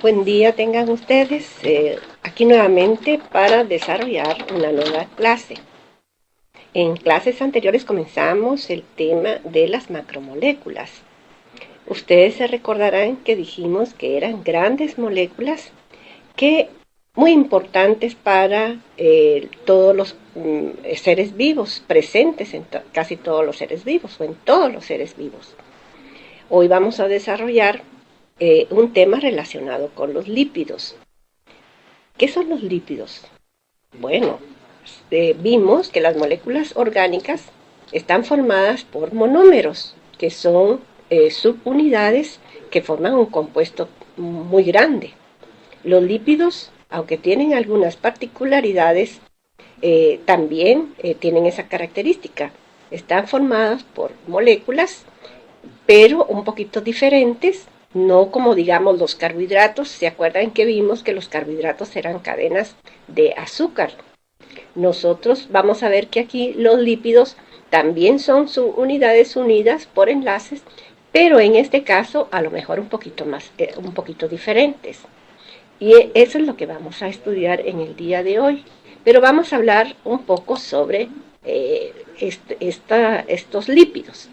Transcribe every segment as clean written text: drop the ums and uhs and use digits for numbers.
Buen día tengan ustedes aquí nuevamente para desarrollar una nueva clase. En clases anteriores comenzamos el tema de las macromoléculas. Ustedes se recordarán que dijimos que eran grandes moléculas que muy importantes para todos los seres vivos, presentes en casi todos los seres vivos o en todos los seres vivos. Hoy vamos a desarrollar un tema relacionado con los lípidos. ¿Qué son los lípidos? Bueno, vimos que las moléculas orgánicas están formadas por monómeros, que son subunidades que forman un compuesto muy grande. Los lípidos, aunque tienen algunas particularidades, también tienen esa característica. Están formadas por moléculas, pero un poquito diferentes, no como digamos los carbohidratos. ¿Se acuerdan que vimos que los carbohidratos eran cadenas de azúcar? Nosotros vamos a ver que aquí los lípidos también son subunidades unidas por enlaces, pero en este caso a lo mejor un poquito diferentes. Y eso es lo que vamos a estudiar en el día de hoy. Pero vamos a hablar un poco sobre estos lípidos.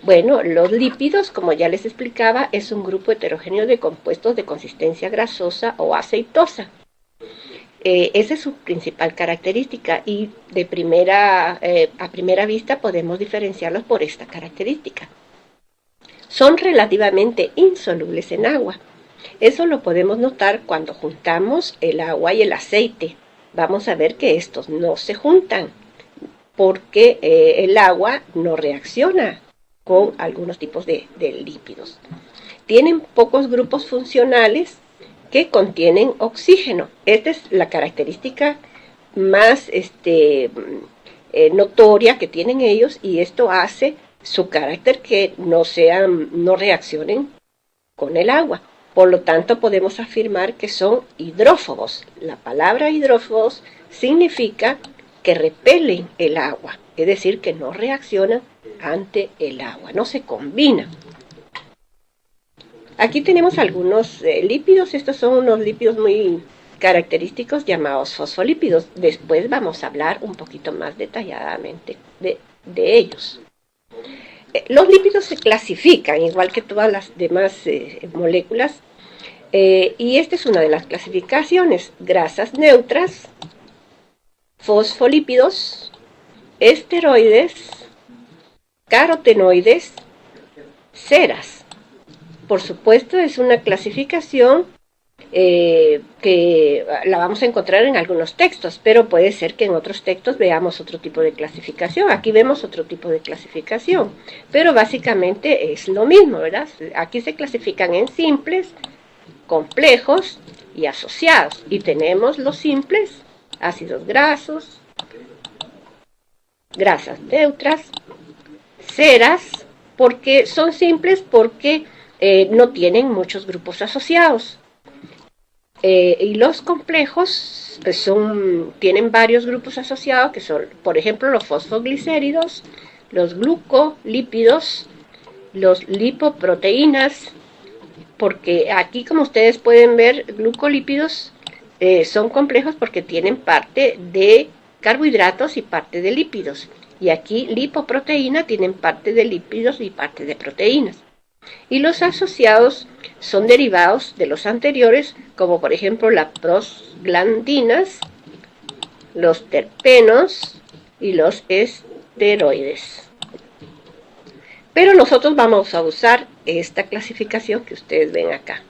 Bueno, los lípidos, como ya les explicaba, es un grupo heterogéneo de compuestos de consistencia grasosa o aceitosa. Esa es su principal característica y a primera vista podemos diferenciarlos por esta característica. Son relativamente insolubles en agua. Eso lo podemos notar cuando juntamos el agua y el aceite. Vamos a ver que estos no se juntan porque el agua no reacciona con algunos tipos de lípidos. Tienen pocos grupos funcionales que contienen oxígeno. Esta es la característica más notoria que tienen ellos, y esto hace su carácter que no reaccionen con el agua. Por lo tanto, podemos afirmar que son hidrófobos. La palabra hidrófobos significa que repelen el agua, es decir, que no reaccionan ante el agua, no se combinan. Aquí tenemos algunos lípidos. Estos son unos lípidos muy característicos llamados fosfolípidos. Después vamos a hablar un poquito más detalladamente de ellos. Los lípidos se clasifican igual que todas las demás moléculas, y esta es una de las clasificaciones: grasas neutras, fosfolípidos, esteroides, carotenoides, ceras. Por supuesto, es una clasificación que la vamos a encontrar en algunos textos, pero puede ser que en otros textos veamos otro tipo de clasificación. Aquí vemos otro tipo de clasificación, pero básicamente es lo mismo, ¿verdad? Aquí se clasifican en simples, complejos y asociados. Y tenemos los simples: ácidos grasos, grasas neutras, ceras, porque son simples porque no tienen muchos grupos asociados. Y los complejos tienen varios grupos asociados, que son, por ejemplo, los fosfoglicéridos, los glucolípidos, los lipoproteínas, porque aquí, como ustedes pueden ver, glucolípidos son complejos porque tienen parte de carbohidratos y parte de lípidos. Y aquí lipoproteína tienen parte de lípidos y parte de proteínas. Y los asociados son derivados de los anteriores, como por ejemplo las prostaglandinas, los terpenos y los esteroides. Pero nosotros vamos a usar esta clasificación que ustedes ven acá.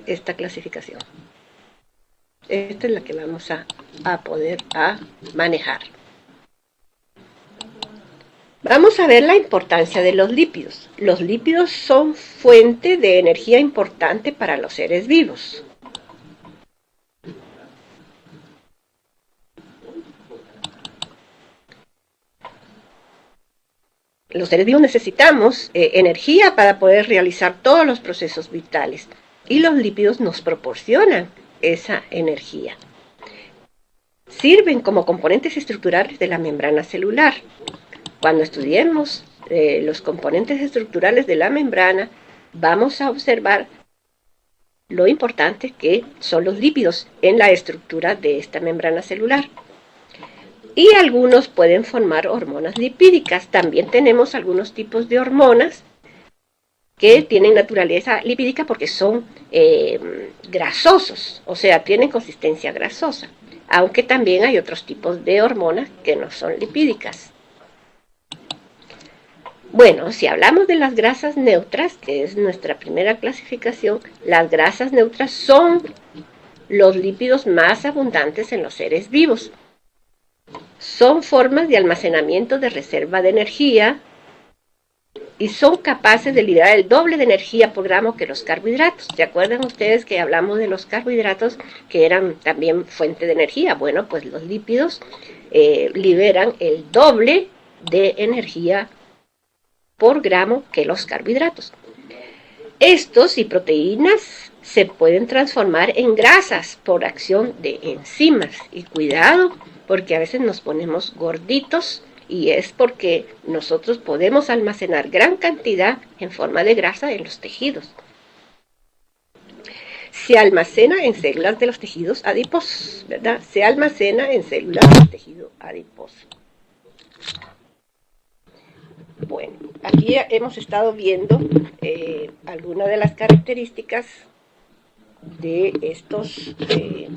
Esta clasificación. Esta es la que vamos a poder manejar. Vamos a ver la importancia de los lípidos. Los lípidos son fuente de energía importante para los seres vivos. Los seres vivos necesitamos energía para poder realizar todos los procesos vitales, y los lípidos nos proporcionan esa energía. Sirven como componentes estructurales de la membrana celular. Cuando estudiemos los componentes estructurales de la membrana, vamos a observar lo importante que son los lípidos en la estructura de esta membrana celular. Y algunos pueden formar hormonas lipídicas. También tenemos algunos tipos de hormonas que tienen naturaleza lipídica porque son grasosos, o sea, tienen consistencia grasosa, aunque también hay otros tipos de hormonas que no son lipídicas. Bueno, si hablamos de las grasas neutras, que es nuestra primera clasificación, las grasas neutras son los lípidos más abundantes en los seres vivos. Son formas de almacenamiento de reserva de energía y son capaces de liberar el doble de energía por gramo que los carbohidratos. ¿Se acuerdan ustedes que hablamos de los carbohidratos que eran también fuente de energía? Bueno, pues los lípidos liberan el doble de energía por gramo que los carbohidratos. Estos y proteínas se pueden transformar en grasas por acción de enzimas. Y cuidado, porque a veces nos ponemos gorditos y es porque nosotros podemos almacenar gran cantidad en forma de grasa en los tejidos. Se almacena en células de los tejidos adiposos, ¿verdad? Se almacena en células del tejido adiposo. Bueno, aquí hemos estado viendo algunas de las características de estos de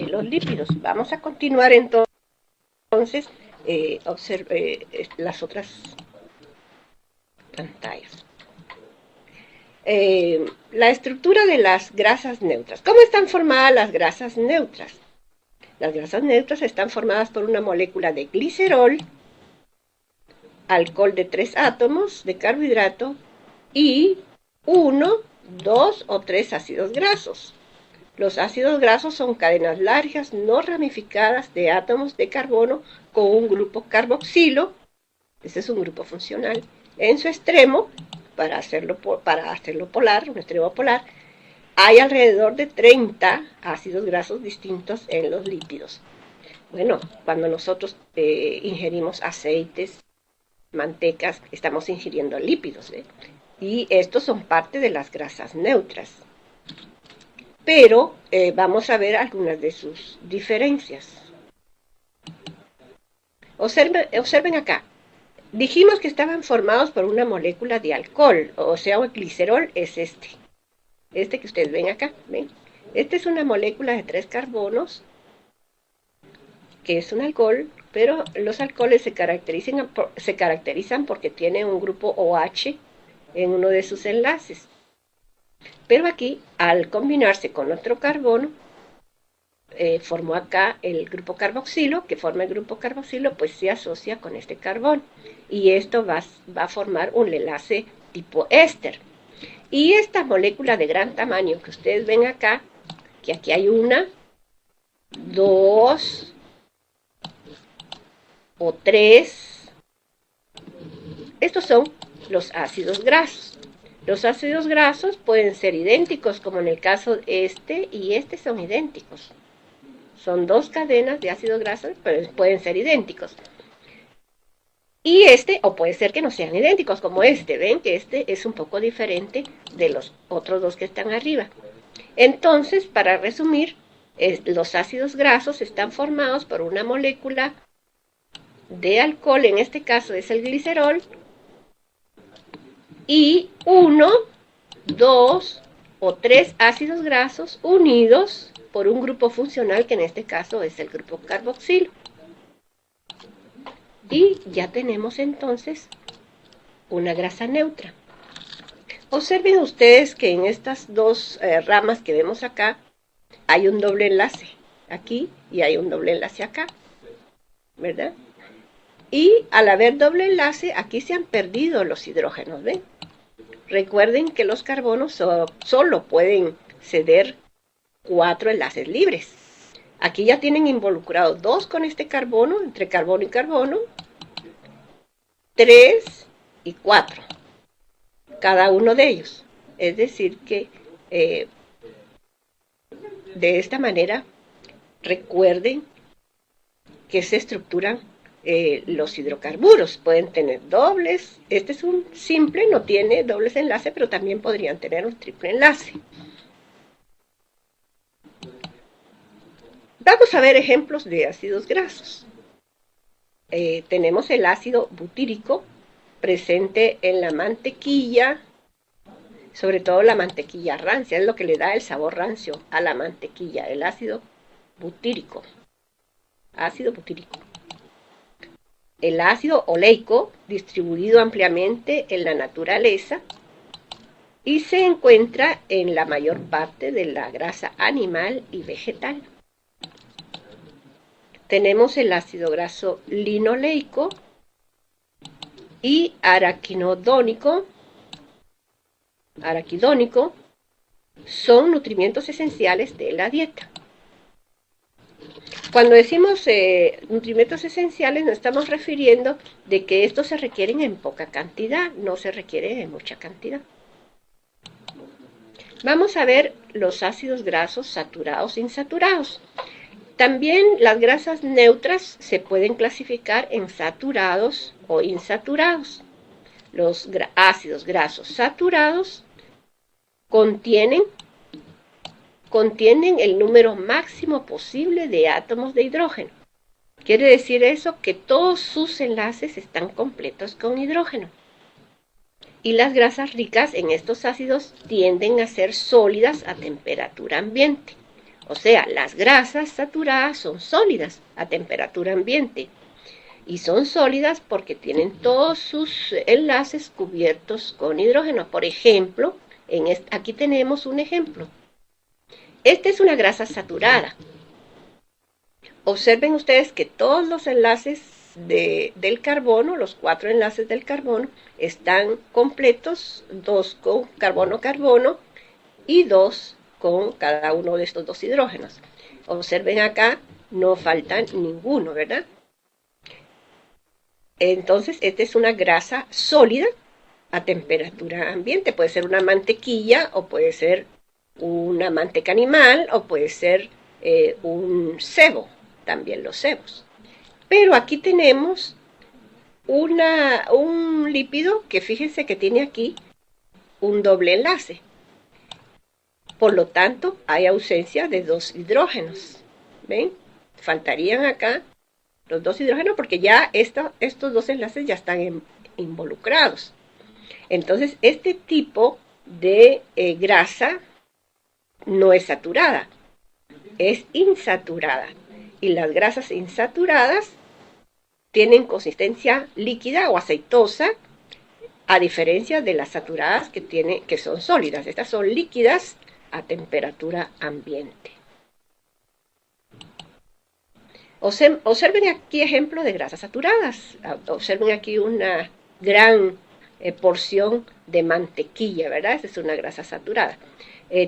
los lípidos. Vamos a continuar entonces las otras pantallas. La estructura de las grasas neutras. ¿Cómo están formadas las grasas neutras? Las grasas neutras están formadas por una molécula de glicerol, alcohol de 3 átomos de carbohidrato y 1, 2 o 3 ácidos grasos. Los ácidos grasos son cadenas largas no ramificadas de átomos de carbono con un grupo carboxilo, este es un grupo funcional, en su extremo, para hacerlo polar, un extremo polar. Hay alrededor de 30 ácidos grasos distintos en los lípidos. Bueno, cuando nosotros ingerimos aceites, mantecas, estamos ingiriendo lípidos, ¿eh? Y estos son parte de las grasas neutras. Pero vamos a ver algunas de sus diferencias. Observen acá. Dijimos que estaban formados por una molécula de alcohol, o sea, el glicerol es este que ustedes ven acá, ¿ven? Esta es una molécula de 3 carbonos, que es un alcohol, pero los alcoholes se caracterizan porque tienen un grupo OH en uno de sus enlaces. Pero aquí, al combinarse con otro carbono, formó acá el grupo carboxilo, que forma el grupo carboxilo, pues se asocia con este carbón. Y esto va a formar un enlace tipo éster. Y esta molécula de gran tamaño que ustedes ven acá, que aquí hay 1, 2 o 3, estos son los ácidos grasos. Los ácidos grasos pueden ser idénticos, como en el caso de este y este son idénticos. Son 2 cadenas de ácidos grasos, pero pueden ser idénticos. Y o puede ser que no sean idénticos, como este. Ven que este es un poco diferente de los otros 2 que están arriba. Entonces, para resumir, los ácidos grasos están formados por una molécula de alcohol, en este caso es el glicerol, y 1, 2 o 3 ácidos grasos unidos por un grupo funcional, que en este caso es el grupo carboxilo. Y ya tenemos entonces una grasa neutra. Observen ustedes que en estas 2 ramas que vemos acá hay un doble enlace aquí y hay un doble enlace acá, ¿verdad? Y al haber doble enlace, aquí se han perdido los hidrógenos, ¿ven? Recuerden que los carbonos solo pueden ceder 4 enlaces libres. Aquí ya tienen involucrados 2 con este carbono, entre carbono y carbono, 3 y 4, cada uno de ellos. Es decir que de esta manera, recuerden que se estructuran los hidrocarburos pueden tener dobles. Este es un simple, no tiene dobles enlaces, pero también podrían tener un triple enlace. Vamos a ver ejemplos de ácidos grasos. Tenemos el ácido butírico presente en la mantequilla, sobre todo la mantequilla rancia, es lo que le da el sabor rancio a la mantequilla, el ácido butírico. Ácido butírico. El ácido oleico, distribuido ampliamente en la naturaleza y se encuentra en la mayor parte de la grasa animal y vegetal. Tenemos el ácido graso linoleico y araquidónico, son nutrimentos esenciales de la dieta. Cuando decimos nutrimentos esenciales nos estamos refiriendo de que estos se requieren en poca cantidad, no se requieren en mucha cantidad. Vamos a ver los ácidos grasos saturados e insaturados. También las grasas neutras se pueden clasificar en saturados o insaturados. Los ácidos grasos saturados contienen el número máximo posible de átomos de hidrógeno. Quiere decir eso que todos sus enlaces están completos con hidrógeno. Y las grasas ricas en estos ácidos tienden a ser sólidas a temperatura ambiente. O sea, las grasas saturadas son sólidas a temperatura ambiente. Y son sólidas porque tienen todos sus enlaces cubiertos con hidrógeno. Por ejemplo, aquí tenemos un ejemplo. Esta es una grasa saturada. Observen ustedes que todos los enlaces del carbono, los 4 enlaces del carbono, están completos, 2 con carbono-carbono y 2 con cada uno de estos 2 hidrógenos. Observen acá, no faltan ninguno, ¿verdad? Entonces, esta es una grasa sólida a temperatura ambiente. Puede ser una mantequilla o puede ser una manteca animal o puede ser un sebo, también los sebos. Pero aquí tenemos un lípido que fíjense que tiene aquí un doble enlace. Por lo tanto, hay ausencia de 2 hidrógenos. ¿Ven? Faltarían acá los 2 hidrógenos porque ya estos 2 enlaces ya están involucrados. Entonces, este tipo de grasa no es saturada, es insaturada. Y las grasas insaturadas tienen consistencia líquida o aceitosa, a diferencia de las saturadas que son sólidas. Estas son líquidas a temperatura ambiente. Observen aquí ejemplo de grasas saturadas. Observen aquí una gran porción de mantequilla, ¿verdad? Esta es una grasa saturada.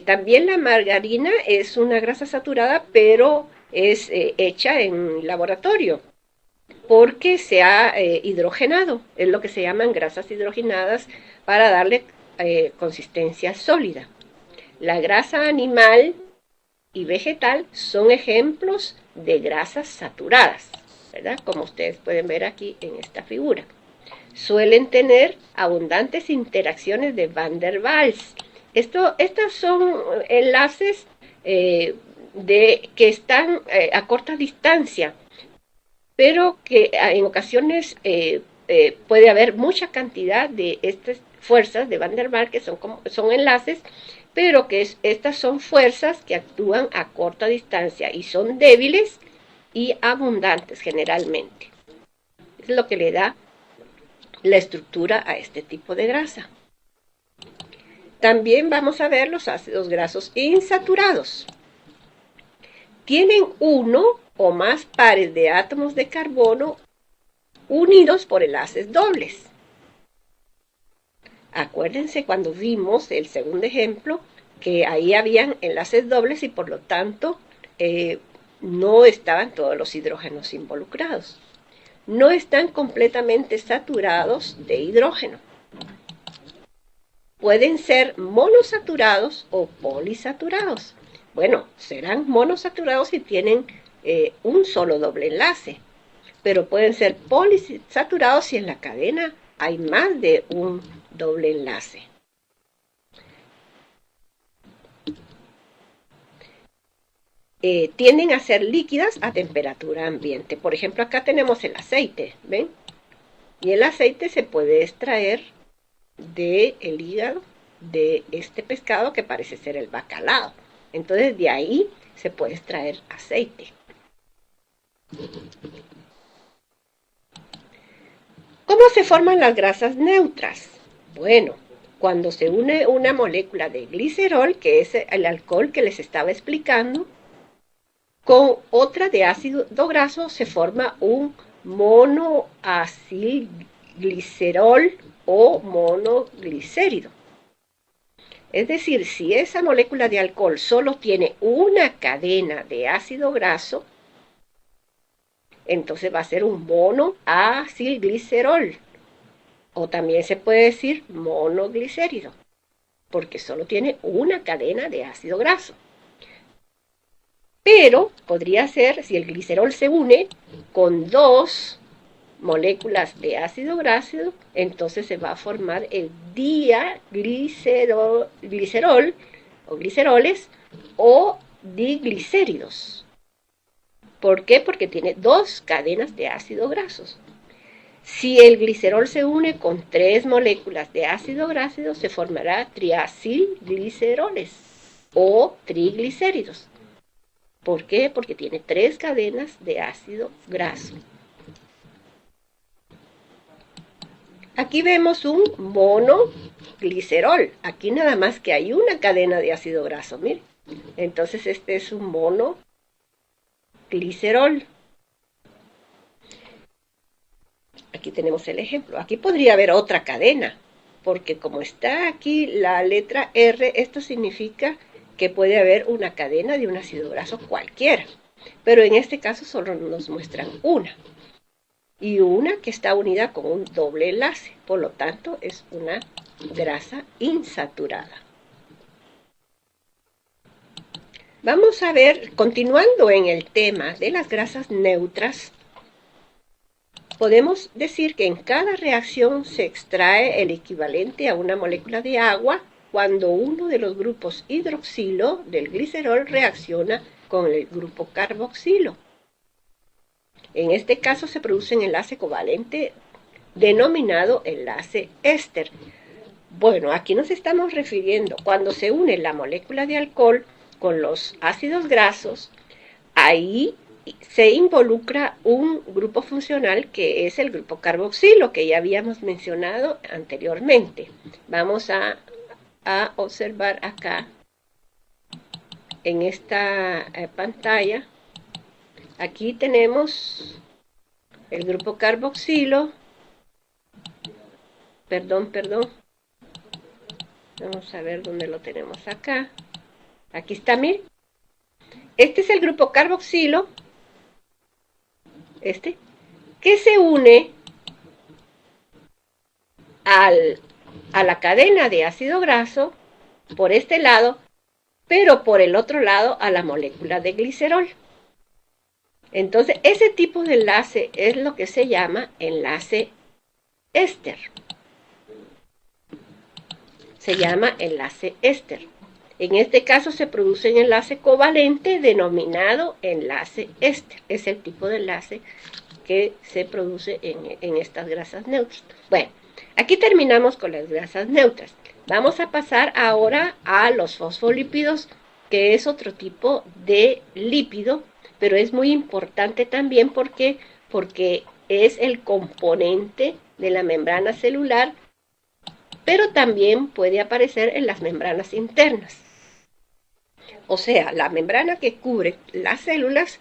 También la margarina es una grasa saturada, pero es hecha en laboratorio porque se ha hidrogenado. Es lo que se llaman grasas hidrogenadas para darle consistencia sólida. La grasa animal y vegetal son ejemplos de grasas saturadas, ¿verdad? Como ustedes pueden ver aquí en esta figura. Suelen tener abundantes interacciones de Van der Waals. Estos son enlaces que están a corta distancia, pero que en ocasiones puede haber mucha cantidad de estas fuerzas de Van der Waals, que son enlaces, pero que estas son fuerzas que actúan a corta distancia y son débiles y abundantes generalmente. Es lo que le da la estructura a este tipo de grasa. También vamos a ver los ácidos grasos insaturados. Tienen uno o más pares de átomos de carbono unidos por enlaces dobles. Acuérdense cuando vimos el segundo ejemplo que ahí habían enlaces dobles y por lo tanto no estaban todos los hidrógenos involucrados. No están completamente saturados de hidrógeno. Pueden ser monosaturados o polisaturados. Bueno, serán monosaturados si tienen un solo doble enlace. pero pueden ser polisaturados si en la cadena hay más de un doble enlace. Tienden a ser líquidas a temperatura ambiente. Por ejemplo, acá tenemos el aceite, ¿ven? Y el aceite se puede extraer del hígado de este pescado que parece ser el bacalao. Entonces de ahí se puede extraer aceite. ¿Cómo se forman las grasas neutras? Bueno, cuando se une una molécula de glicerol, que es el alcohol que les estaba explicando, con otra de ácido graso se forma un monoacilglicerol o monoglicérido. Es decir, si esa molécula de alcohol solo tiene una cadena de ácido graso, entonces va a ser un monoacilglicerol. O también se puede decir monoglicérido, porque solo tiene una cadena de ácido graso. Pero podría ser, si el glicerol se une con dos moléculas de ácido graso, entonces se va a formar el diaglicerol o gliceroles o diglicéridos. ¿Por qué? Porque tiene dos cadenas de ácido grasos. Si el glicerol se une con tres moléculas de ácido graso, se formará triacilgliceroles o triglicéridos. ¿Por qué? Porque tiene tres cadenas de ácido graso. Aquí vemos un monoglicerol. Aquí nada más que hay una cadena de ácido graso, miren. Entonces este es un monoglicerol. Aquí tenemos el ejemplo. Aquí podría haber otra cadena, porque como está aquí la letra R, esto significa que puede haber una cadena de un ácido graso cualquiera. Pero en este caso solo nos muestran una. Y una que está unida con un doble enlace. Por lo tanto, es una grasa insaturada. Vamos a ver, continuando en el tema de las grasas neutras, podemos decir que en cada reacción se extrae el equivalente a una molécula de agua cuando uno de los grupos hidroxilo del glicerol reacciona con el grupo carboxilo. En este caso se produce un enlace covalente denominado enlace éster. Bueno, aquí nos estamos refiriendo cuando se une la molécula de alcohol con los ácidos grasos, ahí se involucra un grupo funcional que es el grupo carboxilo, que ya habíamos mencionado anteriormente. Vamos a observar acá en esta pantalla. Aquí tenemos el grupo carboxilo. Perdón. Vamos a ver dónde lo tenemos acá. Aquí está, miren. Este es el grupo carboxilo. Que se une a la cadena de ácido graso por este lado, pero por el otro lado a la molécula de glicerol. Entonces, ese tipo de enlace es lo que se llama enlace éster. Se llama enlace éster. En este caso se produce un enlace covalente denominado enlace éster. Es el tipo de enlace que se produce en estas grasas neutras. Bueno, aquí terminamos con las grasas neutras. Vamos a pasar ahora a los fosfolípidos, que es otro tipo de lípido, pero es muy importante también porque es el componente de la membrana celular, pero también puede aparecer en las membranas internas. O sea, la membrana que cubre las células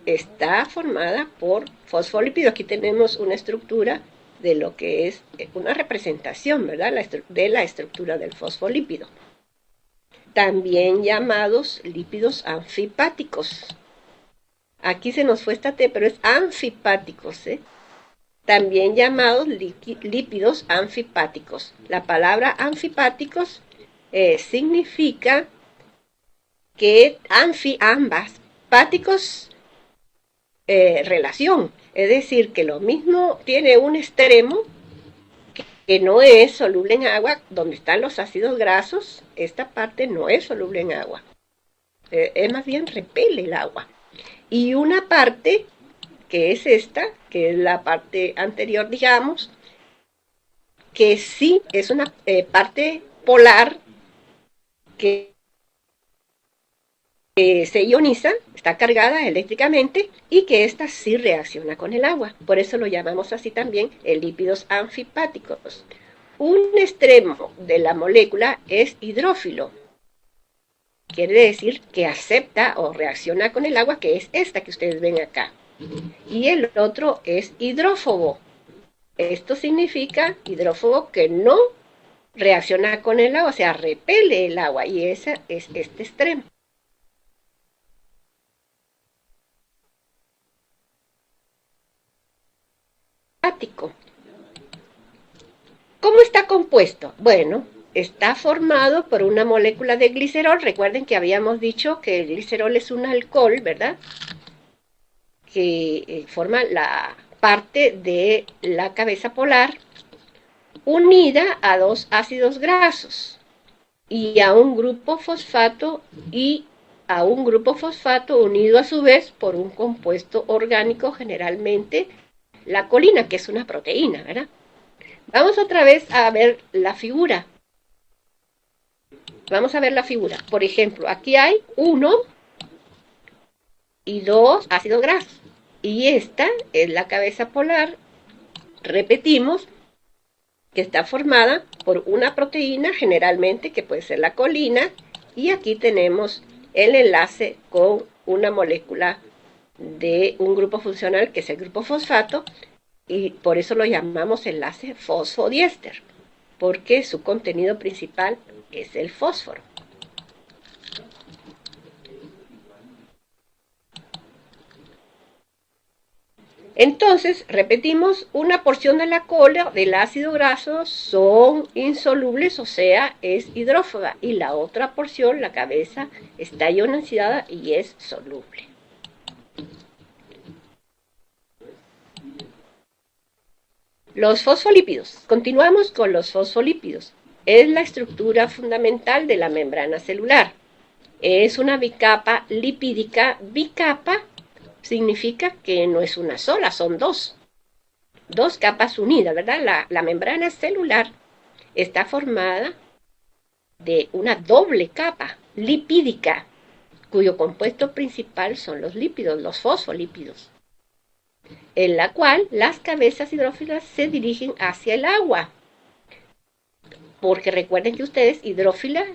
está formada por fosfolípidos. Aquí tenemos una estructura de lo que es una representación, ¿verdad?, de la estructura del fosfolípido. También llamados lípidos anfipáticos. Aquí se nos fue esta T, pero es anfipáticos, ¿eh? También llamados lípidos anfipáticos. La palabra anfipáticos significa que ambas, páticos relación. Es decir, que lo mismo tiene un extremo que no es soluble en agua, donde están los ácidos grasos, esta parte no es soluble en agua. Es más bien repele el agua. Y una parte, que es esta, que es la parte anterior, digamos, que sí es una parte polar que se ioniza, está cargada eléctricamente y que ésta sí reacciona con el agua. Por eso lo llamamos así también lípidos anfipáticos. Un extremo de la molécula es hidrófilo. Quiere decir que acepta o reacciona con el agua, que es esta que ustedes ven acá. Y el otro es hidrófobo. Esto significa hidrófobo que no reacciona con el agua, o sea, repele el agua, y ese es este extremo. ¿Cómo está compuesto? Bueno, está formado por una molécula de glicerol. Recuerden que habíamos dicho que el glicerol es un alcohol, ¿verdad? Que forma la parte de la cabeza polar, unida a dos ácidos grasos y a un grupo fosfato unido a su vez por un compuesto orgánico, generalmente la colina, que es una proteína, ¿verdad? Vamos otra vez a ver la figura. Vamos a ver la figura. Por ejemplo, aquí hay 1 y 2 ácidos grasos. Y esta es la cabeza polar. Repetimos que está formada por una proteína, generalmente, que puede ser la colina. Y aquí tenemos el enlace con una molécula de un grupo funcional, que es el grupo fosfato, y por eso lo llamamos enlace fosfodiéster, porque su contenido principal es el fósforo. Entonces, repetimos, una porción de la cola del ácido graso son insolubles, o sea, es hidrófoba, y la otra porción, la cabeza, está ionizada y es soluble. Los fosfolípidos. Continuamos con los fosfolípidos. Es la estructura fundamental de la membrana celular. Es una bicapa lipídica. Bicapa significa que no es una sola, son dos. Dos capas unidas, ¿verdad? La membrana celular está formada de una doble capa lipídica, cuyo compuesto principal son los lípidos, los fosfolípidos, en la cual las cabezas hidrófilas se dirigen hacia el agua. Porque recuerden que ustedes, hidrófilas,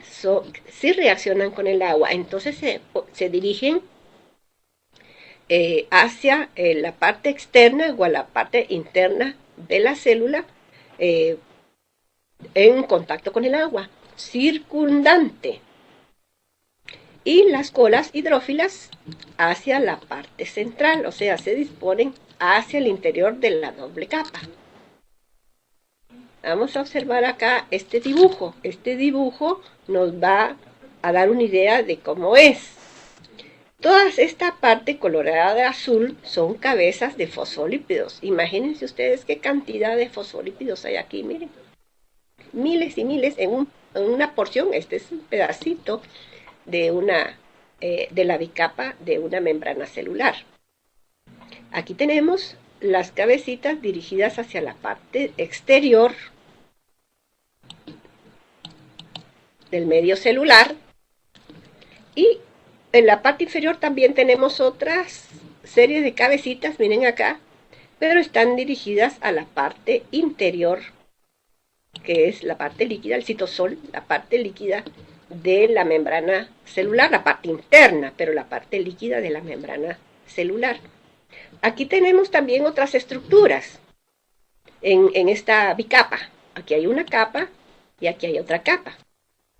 sí reaccionan con el agua, entonces se dirigen hacia la parte externa o a la parte interna de la célula en contacto con el agua, circundante. Y las colas hidrófilas hacia la parte central, o sea, se disponen hacia el interior de la doble capa. Vamos a observar acá este dibujo. Este dibujo nos va a dar una idea de cómo es. Toda esta parte colorada de azul son cabezas de fosfolípidos. Imagínense ustedes qué cantidad de fosfolípidos hay aquí, miren. Miles y miles en una porción. Este es un pedacito de la bicapa de una membrana celular. Aquí tenemos las cabecitas dirigidas hacia la parte exterior del medio celular, y en la parte inferior también tenemos otras series de cabecitas, miren acá, pero están dirigidas a la parte interior, que es la parte líquida, el citosol, la parte líquida de la membrana celular, la parte interna, pero la parte líquida de la membrana celular. Aquí tenemos también otras estructuras en esta bicapa. Aquí hay una capa y aquí hay otra capa.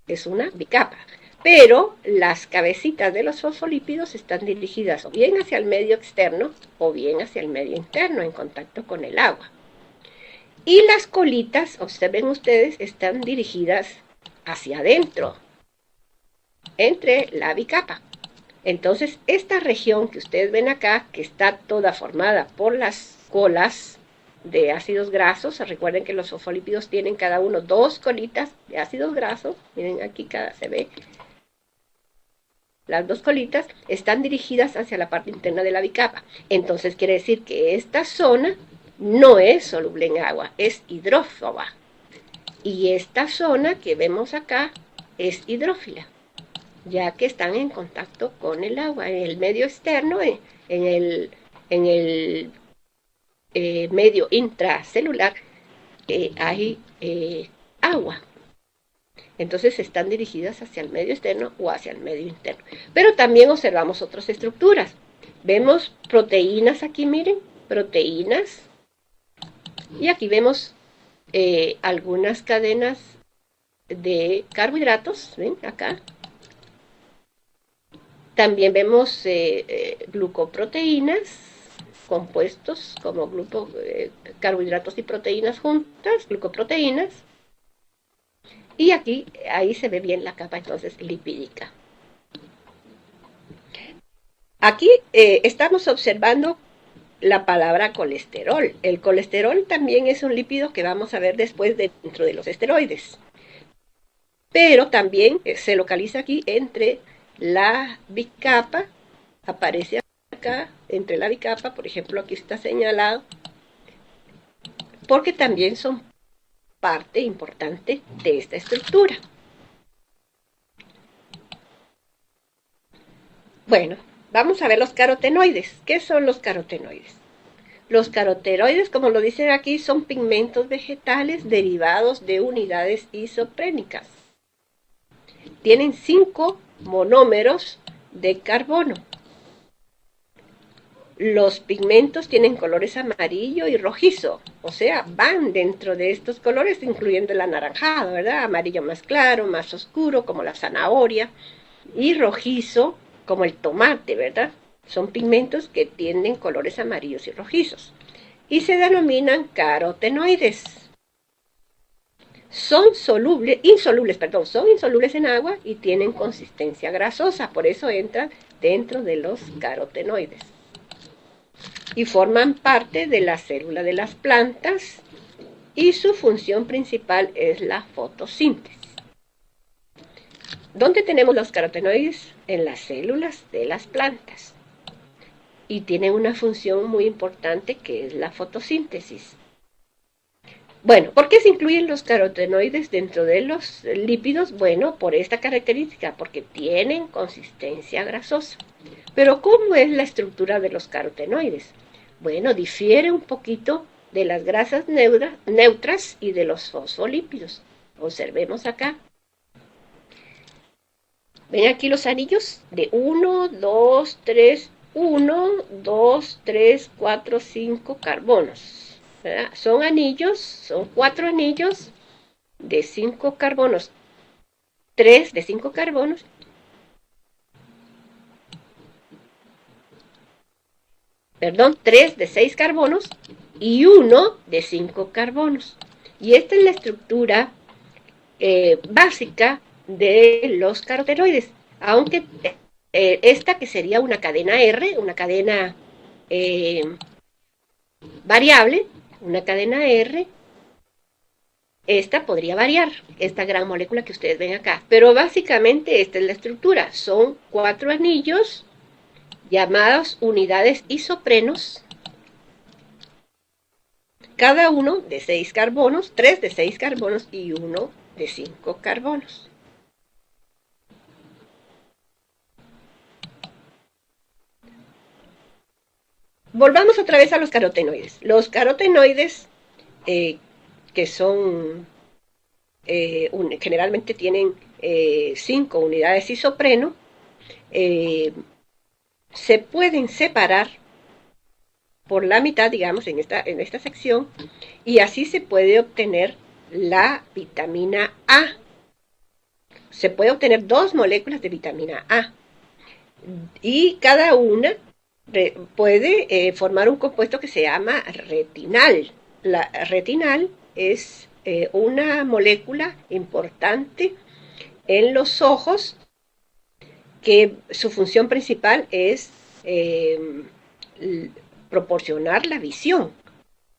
Es una bicapa. Pero las cabecitas de los fosfolípidos están dirigidas o bien hacia el medio externo o bien hacia el medio interno en contacto con el agua. Y las colitas, observen ustedes, están dirigidas hacia adentro, entre la bicapa. Entonces, esta región que ustedes ven acá, que está toda formada por las colas de ácidos grasos, recuerden que los fosfolípidos tienen cada uno 2 colitas de ácidos grasos, miren aquí se ve, las 2 colitas están dirigidas hacia la parte interna de la bicapa. Entonces quiere decir que esta zona no es soluble en agua, es hidrófoba. Y esta zona que vemos acá es hidrófila, ya que están en contacto con el agua, en el medio externo, en el medio intracelular hay agua. Entonces están dirigidas hacia el medio externo o hacia el medio interno. Pero también observamos otras estructuras. Vemos proteínas aquí, miren, proteínas. Y aquí vemos algunas cadenas de carbohidratos, ¿ven? Acá. También vemos glucoproteínas, compuestos como carbohidratos y proteínas juntas, glucoproteínas. Y aquí, ahí se ve bien la capa entonces lipídica. Aquí estamos observando la palabra colesterol. El colesterol también es un lípido que vamos a ver después dentro de los esteroides. Pero también se localiza aquí entre la bicapa, aparece acá entre la bicapa, por ejemplo aquí está señalado, porque también son parte importante de esta estructura. Bueno, vamos a ver los carotenoides. ¿Qué son los carotenoides? Los carotenoides, como lo dicen aquí, son pigmentos vegetales derivados de unidades isoprénicas. Tienen 5 monómeros de carbono. Los pigmentos tienen colores amarillo y rojizo, o sea, van dentro de estos colores, incluyendo el anaranjado, ¿verdad? Amarillo más claro, más oscuro, como la zanahoria, y rojizo, como el tomate, ¿verdad? Son pigmentos que tienen colores amarillos y rojizos, y se denominan carotenoides. Son insolubles en agua y tienen consistencia grasosa, por eso entran dentro de los carotenoides. Y forman parte de la célula de las plantas y su función principal es la fotosíntesis. ¿Dónde tenemos los carotenoides? En las células de las plantas. Y tienen una función muy importante que es la fotosíntesis. Bueno, ¿por qué se incluyen los carotenoides dentro de los lípidos? Bueno, por esta característica, porque tienen consistencia grasosa. Pero ¿cómo es la estructura de los carotenoides? Bueno, difiere un poquito de las grasas neutras y de los fosfolípidos. Observemos acá. ¿Ven aquí los anillos? De 1, 2, 3, 1, 2, 3, 4, 5 carbonos. ¿Verdad? Son anillos, son 4 anillos de 5 carbonos. 3 de 5 carbonos. Perdón, 3 de 6 carbonos y 1 de 5 carbonos. Y esta es la estructura básica de los carotenoides, aunque esta que sería una cadena R, una cadena variable, una cadena R, esta podría variar, esta gran molécula que ustedes ven acá, pero básicamente esta es la estructura, son 4 anillos llamados unidades isoprenos, cada uno de 6 carbonos, 3 de 6 carbonos y 1 de 5 carbonos. Volvamos otra vez a los carotenoides. Los carotenoides, que son, generalmente tienen 5 unidades isopreno, se pueden separar por la mitad, digamos, en esta sección, y así se puede obtener la vitamina A. Se puede obtener 2 moléculas de vitamina A, y cada una puede formar un compuesto que se llama retinal. La retinal es una molécula importante en los ojos que su función principal es proporcionar la visión.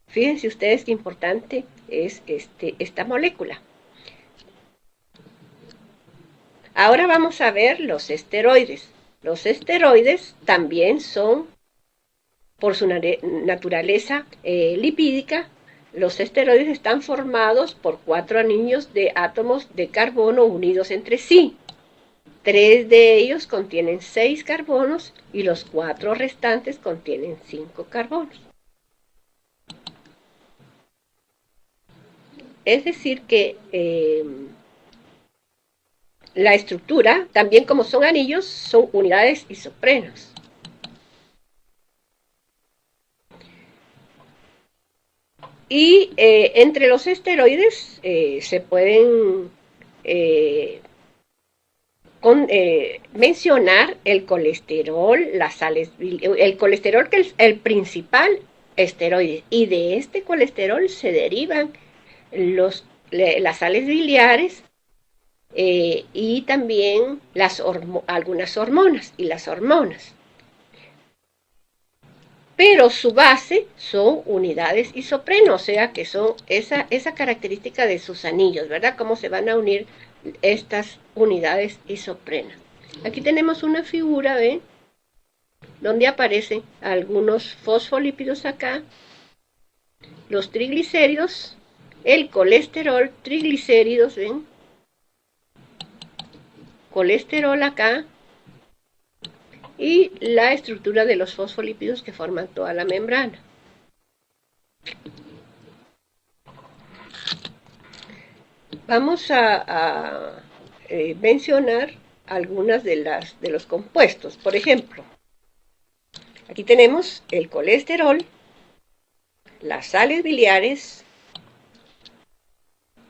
Fíjense ustedes qué importante es esta molécula. Ahora vamos a ver los esteroides. Los esteroides también son, por su naturaleza lipídica, los esteroides están formados por 4 anillos de átomos de carbono unidos entre sí. 3 de ellos contienen 6 carbonos y los 4 restantes contienen 5 carbonos. Es decir que la estructura, también como son anillos, son unidades isoprenos. Y entre los esteroides se pueden mencionar el colesterol, las sales, el colesterol que es el principal esteroide, y de este colesterol se derivan las sales biliares y también algunas hormonas y las hormonas. Pero su base son unidades isopreno, o sea que son esa característica de sus anillos, ¿verdad? Cómo se van a unir estas unidades isoprenas. Aquí tenemos una figura, ¿ven? Donde aparecen algunos fosfolípidos acá, los triglicéridos, el colesterol, triglicéridos, ¿ven? Colesterol acá, y la estructura de los fosfolípidos que forman toda la membrana. Vamos a mencionar algunas de los compuestos. Por ejemplo, aquí tenemos el colesterol, las sales biliares,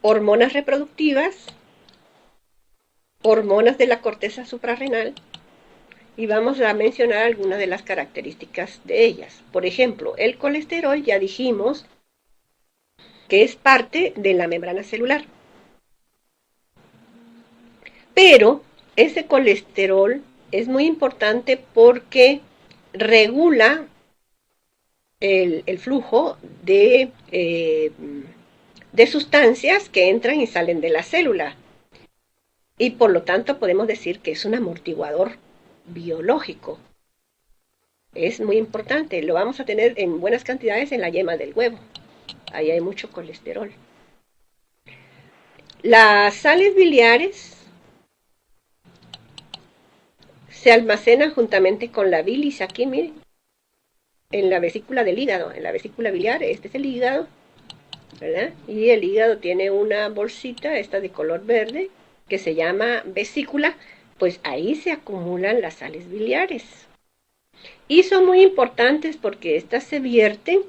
hormonas reproductivas, hormonas de la corteza suprarrenal, y vamos a mencionar algunas de las características de ellas. Por ejemplo, el colesterol ya dijimos que es parte de la membrana celular. Pero ese colesterol es muy importante porque regula el flujo de sustancias que entran y salen de la célula. Y por lo tanto podemos decir que es un amortiguador biológico. Es muy importante, lo vamos a tener en buenas cantidades en la yema del huevo. Ahí hay mucho colesterol. Las sales biliares se almacenan juntamente con la bilis, aquí miren, en la vesícula del hígado, en la vesícula biliar. Este es el hígado, ¿verdad? Y el hígado tiene una bolsita, esta de color verde, que se llama vesícula. Pues ahí se acumulan las sales biliares. Y son muy importantes porque estas se vierten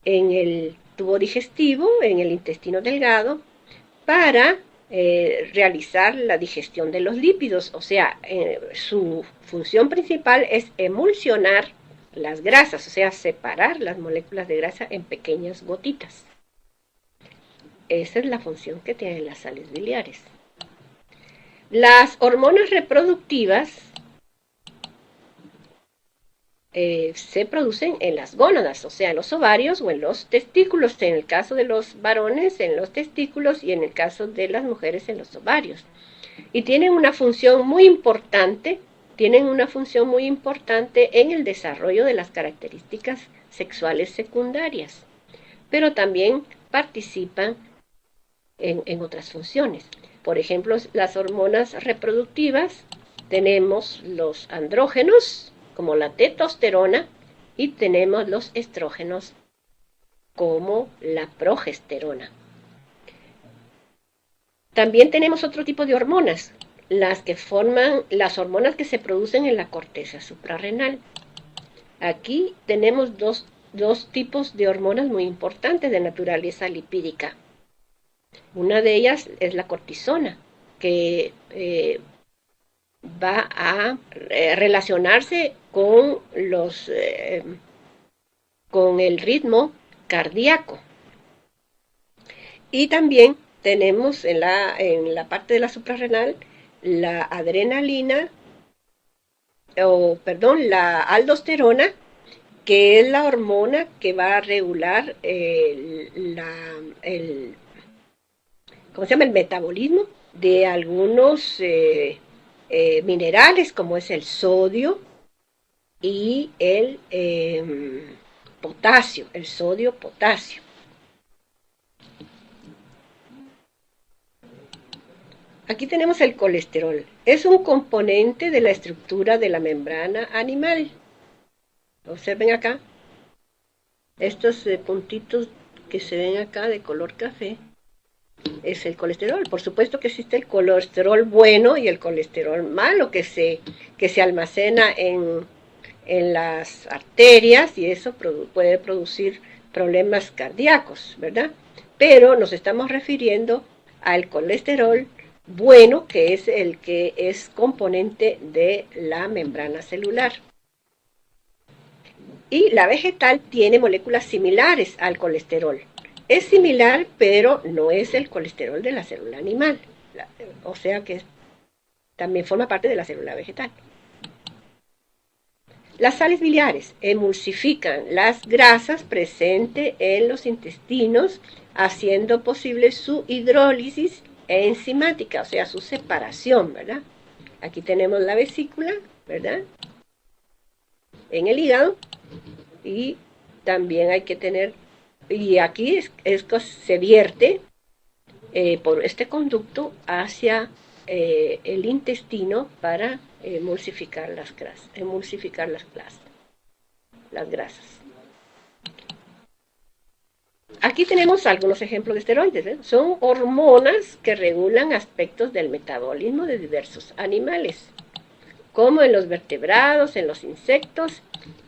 en el tubo digestivo, en el intestino delgado, para realizar la digestión de los lípidos. O sea, su función principal es emulsionar las grasas, o sea, separar las moléculas de grasa en pequeñas gotitas. Esa es la función que tienen las sales biliares. Las hormonas reproductivas se producen en las gónadas, o sea, en los ovarios o en los testículos. En el caso de los varones, en los testículos, y en el caso de las mujeres, en los ovarios. Y tienen una función muy importante, en el desarrollo de las características sexuales secundarias, pero también participan en otras funciones. Por ejemplo, las hormonas reproductivas, tenemos los andrógenos, como la testosterona, y tenemos los estrógenos, como la progesterona. También tenemos otro tipo de hormonas, las hormonas que se producen en la corteza suprarrenal. Aquí tenemos dos tipos de hormonas muy importantes de naturaleza lipídica. Una de ellas es la cortisona, que va a relacionarse con con el ritmo cardíaco. Y también tenemos en la parte de la suprarrenal la adrenalina la aldosterona, que es la hormona que va a regular ¿cómo se llama? El metabolismo de algunos minerales, como es el sodio y el potasio, el sodio-potasio. Aquí tenemos el colesterol. Es un componente de la estructura de la membrana animal. Observen acá, estos puntitos que se ven acá de color café, es el colesterol. Por supuesto que existe el colesterol bueno y el colesterol malo que se almacena en las arterias y eso puede producir problemas cardíacos, ¿verdad? Pero nos estamos refiriendo al colesterol bueno, que es el que es componente de la membrana celular. Y la vegetal tiene moléculas similares al colesterol. Es similar, pero no es el colesterol de la célula animal. O sea que también forma parte de la célula vegetal. Las sales biliares emulsifican las grasas presentes en los intestinos, haciendo posible su hidrólisis enzimática, o sea, su separación, ¿verdad? Aquí tenemos la vesícula, ¿verdad? En el hígado, y también hay que tener, y aquí se vierte por este conducto hacia el intestino para emulsificar las grasas, las grasas. Aquí tenemos algunos ejemplos de esteroides. Son hormonas que regulan aspectos del metabolismo de diversos animales, como en los vertebrados, en los insectos,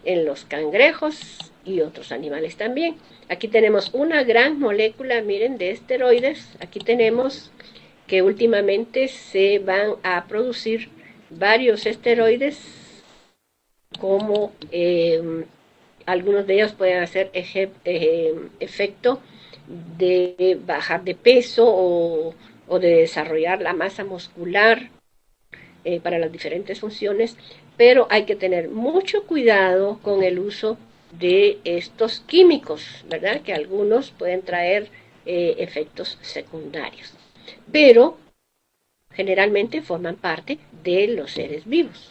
en los cangrejos y otros animales también. Aquí tenemos una gran molécula, miren, de esteroides. Aquí tenemos que últimamente se van a producir varios esteroides, como algunos de ellos pueden hacer efecto de bajar de peso o de desarrollar la masa muscular para las diferentes funciones, pero hay que tener mucho cuidado con el uso de estos químicos, ¿verdad? Que algunos pueden traer efectos secundarios, pero generalmente forman parte de los seres vivos.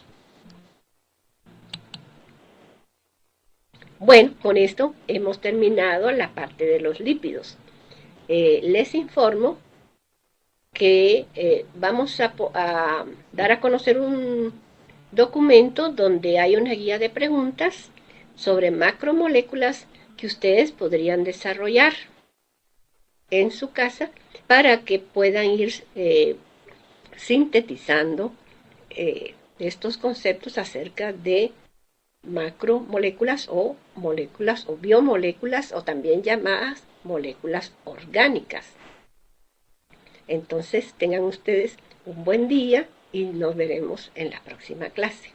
Bueno, con esto hemos terminado la parte de los lípidos. Les informo que vamos a dar a conocer un documento donde hay una guía de preguntas sobre macromoléculas que ustedes podrían desarrollar en su casa para que puedan ir sintetizando estos conceptos acerca de macromoléculas o moléculas o biomoléculas, o también llamadas moléculas orgánicas. Entonces tengan ustedes un buen día y nos veremos en la próxima clase.